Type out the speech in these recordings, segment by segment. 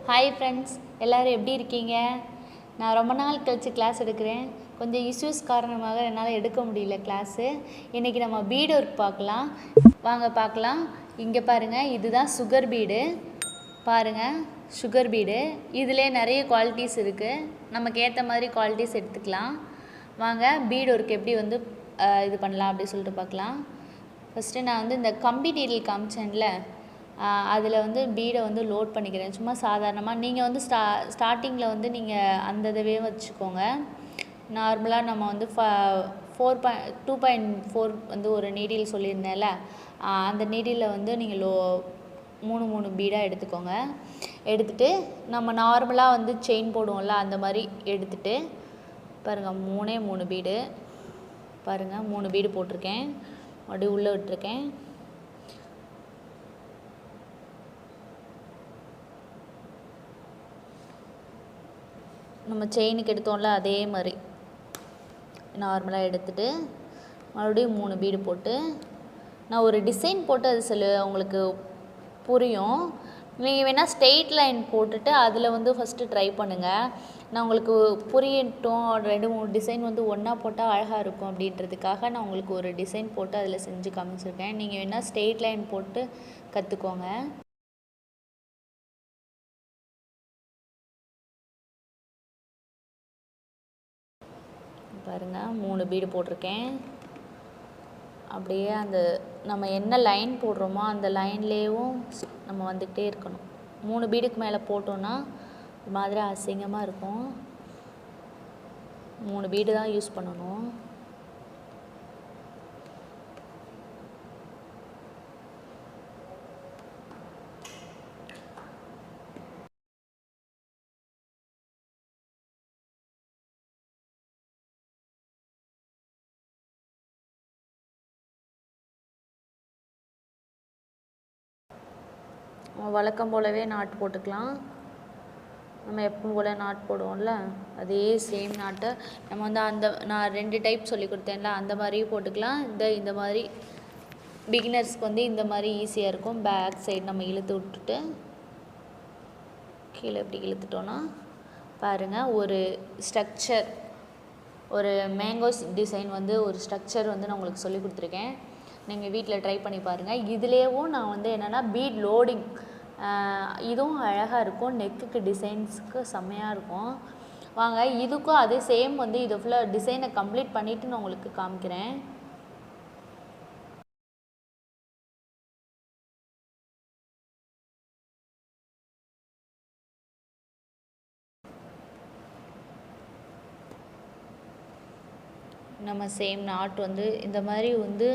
Hi friends, எல்லோரும் எப்படி இருக்கீங்க? நான் ரொம்ப நாள் கழிச்சு கிளாஸ் எடுக்கிறேன். கொஞ்சம் இஷ்யூஸ் காரணமாக என்னால் எடுக்க முடியல கிளாஸு. இன்றைக்கி நம்ம பீடு ஒர்க் பார்க்கலாம். வாங்க பார்க்கலாம். இங்கே பாருங்கள், இதுதான் சுகர் பீடு. பாருங்கள், சுகர் பீடு. இதிலே நிறைய குவாலிட்டிஸ் இருக்குது. நமக்கு ஏற்ற மாதிரி குவாலிட்டிஸ் எடுத்துக்கலாம். வாங்க பீடு ஒர்க் எப்படி வந்து இது பண்ணலாம் அப்படி சொல்லிட்டு பார்க்கலாம். ஃபஸ்ட்டு நான் வந்து இந்த கம்பி நீடில் காமிச்சேன்ல, அதில் வந்து பீடை வந்து லோட் பண்ணிக்கிறேன். சும்மா சாதாரணமாக நீங்கள் வந்து ஸ்டார்டிங்கில் வந்து நீங்கள் அந்த இதுவே வச்சுக்கோங்க. நார்மலாக நம்ம வந்து 2.4 வந்து ஒரு நீடில் சொல்லியிருந்தேன்ல, அந்த நீடில் வந்து நீங்கள் மூணு பீடாக எடுத்துக்கோங்க. எடுத்துகிட்டு நம்ம நார்மலாக வந்து செயின் போடுவோம்ல, அந்த மாதிரி எடுத்துகிட்டு பாருங்கள், 3 பீடு பாருங்கள், 3 பீடு போட்டிருக்கேன். அப்படியே உள்ளே விட்டுருக்கேன். நம்ம செயினுக்கு எடுத்தோம்ல, அதே மாதிரி நார்மலாக எடுத்துகிட்டு மறுபடியும் 3 பீடு போட்டு நான் ஒரு டிசைன் போட்டு அது உங்களுக்கு புரியும். நீங்கள் வேணால் ஸ்ட்ரெயிட் லைன் போட்டுட்டு அதில் வந்து ஃபஸ்ட்டு ட்ரை பண்ணுங்கள். நான் உங்களுக்கு புரியட்டும், 2-3 டிசைன் வந்து ஒன்றா போட்டால் அழகாக இருக்கும் அப்படின்றதுக்காக நான் உங்களுக்கு ஒரு டிசைன் போட்டு அதில் செஞ்சு காமிச்சிருக்கேன். நீங்கள் வேணால் ஸ்ட்ரெயிட் லைன் போட்டு கற்றுக்கோங்க. பாருங்கள், 3 பீடு போட்டிருக்கேன். அப்படியே அந்த நம்ம என்ன லைன் போடுறோமோ அந்த லைன்லேயும் நம்ம வந்துக்கிட்டே இருக்கணும். 3 பீடுக்கு மேலே போட்டோன்னா ஒரு மாதிரி அசிங்கமாக இருக்கும். 3 பீடு தான் யூஸ் பண்ணணும். வழக்கம் போலவே நாட் போட்டுக்கலாம். நம்ம எப்பவும் போல் நாட் போடுவோம்ல, அதே சேம் நாட்டை நம்ம வந்து நான் 2 டைப் சொல்லி கொடுத்தேன்ல, அந்த மாதிரியும் போட்டுக்கலாம். இந்த மாதிரி பிகினர்ஸ்க்கு வந்து இந்த மாதிரி ஈஸியாக இருக்கும். பேக் சைடு நம்ம இழுத்து விட்டுட்டு கீழே இப்படி இழுத்துட்டோன்னா பாருங்கள், ஒரு ஸ்ட்ரக்சர், ஒரு மேங்கோஸ் டிசைன் வந்து ஒரு ஸ்ட்ரக்சர் வந்து நான் உங்களுக்கு சொல்லி கொடுத்துருக்கேன். நீங்கள் வீட்டில் ட்ரை பண்ணி பாருங்கள். இதுலேயும் நான் வந்து என்னென்னா பீட் லோடிங், இதுவும் அழகாக இருக்கும். நெக்குக்கு டிசைன்ஸுக்கு செம்மையாக இருக்கும். வாங்க, இதுக்கும் அதே சேம் வந்து இது ஃபுல்லாக டிசைனை கம்ப்ளீட் பண்ணிவிட்டு நான் உங்களுக்கு காமிக்கிறேன். நம்ம சேம் நாட் வந்து இந்த மாதிரி வந்து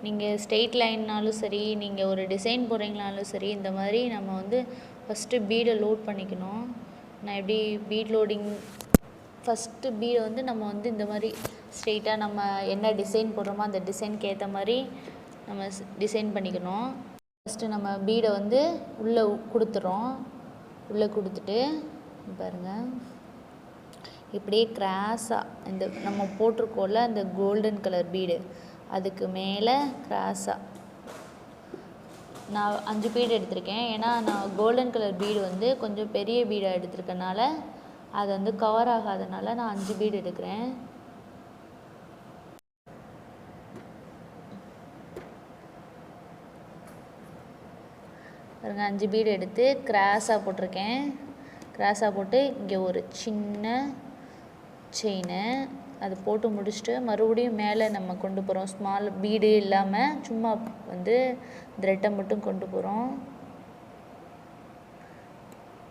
நீங்கள் ஸ்ட்ரெயிட் லைன்னாலும் சரி, நீங்கள் ஒரு டிசைன் போடுறீங்கனாலும் சரி, இந்த மாதிரி நம்ம வந்து ஃபஸ்ட்டு பீடை லோட் பண்ணிக்கணும். நான் எப்படி பீட் லோடிங், ஃபஸ்ட்டு பீடை வந்து நம்ம வந்து இந்த மாதிரி ஸ்ட்ரெயிட்டாக நம்ம என்ன டிசைன் போடுறோமோ அந்த டிசைனுக்கு ஏற்ற மாதிரி நம்ம டிசைன் பண்ணிக்கணும். ஃபஸ்ட்டு நம்ம பீடை வந்து உள்ளே கொடுத்துறோம். உள்ளே கொடுத்துட்டு பாருங்கள், இப்படியே கிராஸாக இந்த நம்ம போட்டிருக்கோம்ல அந்த கோல்டன் கலர் பீடு, அதுக்கு மேலே கிராஸாக நான் 5 பீடு எடுத்திருக்கேன். ஏன்னா நான் கோல்டன் கலர் பீடு வந்து கொஞ்சம் பெரிய பீடாக எடுத்திருக்கனால அது வந்து கவர் ஆகாதனால நான் 5 பீடு எடுக்கிறேன். பாருங்க, 5 பீடு எடுத்து கிராஸாக போட்டிருக்கேன். கிராஸாக போட்டு இங்கே ஒரு சின்ன செயினு அது போட்டு முடிச்சுட்டு மறுபடியும் மேலே நம்ம கொண்டு போகிறோம். ஸ்மால் பீடு இல்லாமல் சும்மா வந்து த்ரெட்டை மட்டும் கொண்டு போகிறோம்.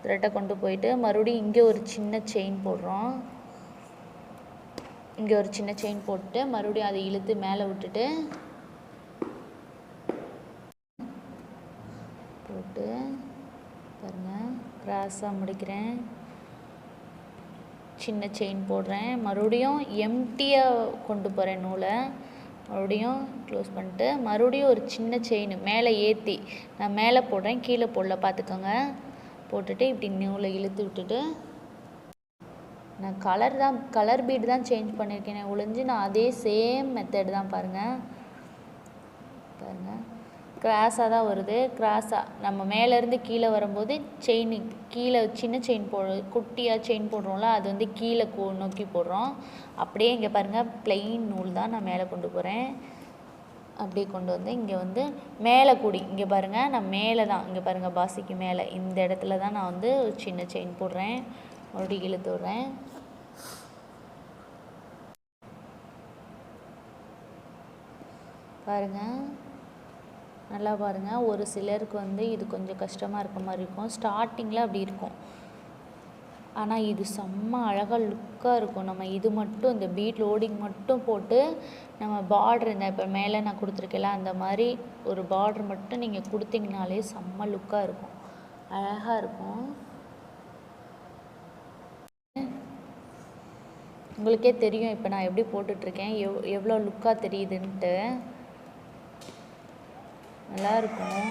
த்ரெட்டை கொண்டு போயிட்டு மறுபடியும் இங்கே ஒரு சின்ன செயின் போடுறோம். இங்கே ஒரு சின்ன செயின் போட்டு மறுபடியும் அதை இழுத்து மேலே விட்டுட்டு போட்டு பாருங்கள், கிராஸாக முடிக்கிறேன். சின்ன செயின் போடுறேன். மறுபடியும் எம்டியாக கொண்டு போகிறேன் நூலை. மறுபடியும் க்ளோஸ் பண்ணிட்டு மறுபடியும் ஒரு சின்ன செயின் மேலே ஏற்றி நான் மேலே போடுறேன், கீழே போடல பார்த்துக்கோங்க. போட்டுட்டு இப்படி நூலை இழுத்து விட்டுட்டு நான் கலர் பீடு தான் சேஞ்ச் பண்ணியிருக்கேன் ஒழிஞ்சு நான் அதே சேம் மெத்தட் தான் பாருங்கள். கிராஸாக தான் வருது. கிராஸாக நம்ம மேலேருந்து கீழே வரும்போது செயின் கீழே சின்ன செயின் குட்டியாக செயின் போடுறோம்ல, அது வந்து கீழே நோக்கி போடுறோம். அப்படியே இங்கே பாருங்கள், பிளெயின் நூல் தான் நான் மேலே கொண்டு போகிறேன். அப்படியே கொண்டு வந்து இங்கே வந்து மேலே கூடி இங்கே பாருங்கள், நான் மேலே தான் இங்கே பாருங்கள், பாசிக்கு மேலே இந்த இடத்துல தான் நான் வந்து ஒரு சின்ன செயின் போடுறேன். மறுபடியும் இழுத்து விட்றேன். பாருங்கள், நல்லா பாருங்கள். ஒரு சிலருக்கு வந்து இது கொஞ்சம் கஷ்டமாக இருக்க மாதிரி இருக்கும், ஸ்டார்டிங்கில் அப்படி இருக்கும். ஆனால் இது செம்ம அழகாக லுக்காக இருக்கும். நம்ம இது மட்டும் இந்த பீட் லோடிங் மட்டும் போட்டு நம்ம பார்ட்ரு இந்த இப்போ மேலே நான் கொடுத்துருக்கேன்ல அந்த மாதிரி ஒரு பார்ட்ரு மட்டும் நீங்கள் கொடுத்தீங்கனாலே செம்ம லுக்காக இருக்கும், அழகாக இருக்கும். உங்களுக்கே தெரியும் இப்போ நான் எப்படி போட்டுட்ருக்கேன், எவ்வளோ லுக்காக தெரியுதுன்ட்டு. நல்லாயிருக்கும்.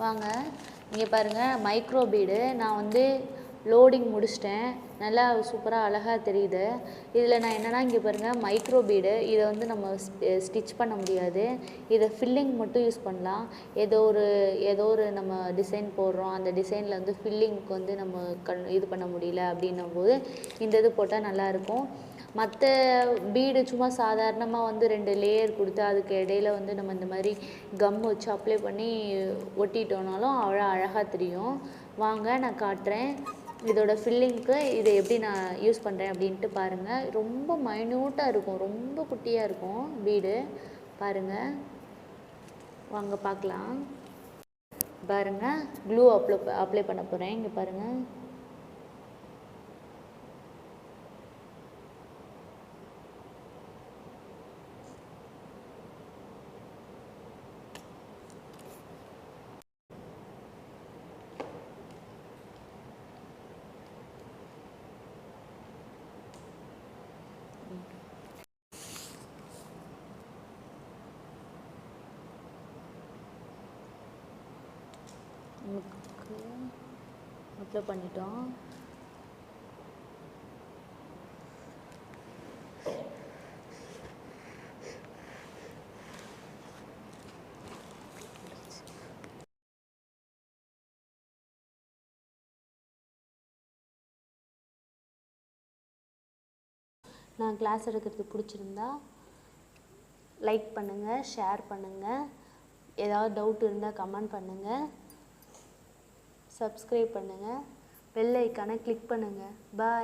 வாங்க இங்கே பாருங்கள், மைக்ரோ பீடு நான் வந்து லோடிங் முடிச்சிட்டேன். நல்லா சூப்பராக அழகாக தெரியுது. இதில் நான் என்னென்னா இங்கே பாருங்கள், மைக்ரோ பீடு இதை வந்து நம்ம ஸ்டிச் பண்ண முடியாது. இதை ஃபில்லிங் மட்டும் யூஸ் பண்ணலாம். ஏதோ ஒரு நம்ம டிசைன் போடுறோம், அந்த டிசைனில் வந்து ஃபில்லிங்க்கு வந்து நம்ம இது பண்ண முடியல அப்படின்னும் போது இந்த இது போட்டால் நல்லாயிருக்கும். மற்ற பீடு சும்மா சாதாரணமாக வந்து 2 லேயர் கொடுத்து அதுக்கு இடையில வந்து நம்ம இந்த மாதிரி கம் வச்சு அப்ளை பண்ணி ஒட்டிட்டோனாலும் அவ்வளோ அழகாக தெரியும். வாங்க நான் காட்டுறேன் இதோட ஃபில்லிங்க்கு இதை எப்படி நான் யூஸ் பண்ணுறேன் அப்படின்ட்டு பாருங்கள். ரொம்ப மைன்யூட்டாக இருக்கும், ரொம்ப குட்டியாக இருக்கும் பீடு. பாருங்கள், வாங்க பார்க்கலாம். பாருங்கள், க்ளூ அப்ளை பண்ண போகிறேன். இங்கே பாருங்கள், நமக்கு அப்ளை பண்ணிட்டோம். நான் கிளாஸ் எடுக்கிறது பிடிச்சிருந்தா லைக் பண்ணுங்கள், ஷேர் பண்ணுங்கள். ஏதாவது டவுட் இருந்தால் கமெண்ட் பண்ணுங்கள். சப்ஸ்கிரைப் பண்ணுங்கள். பெல் ஐக்கானை கிளிக் பண்ணுங்கள். பாய்.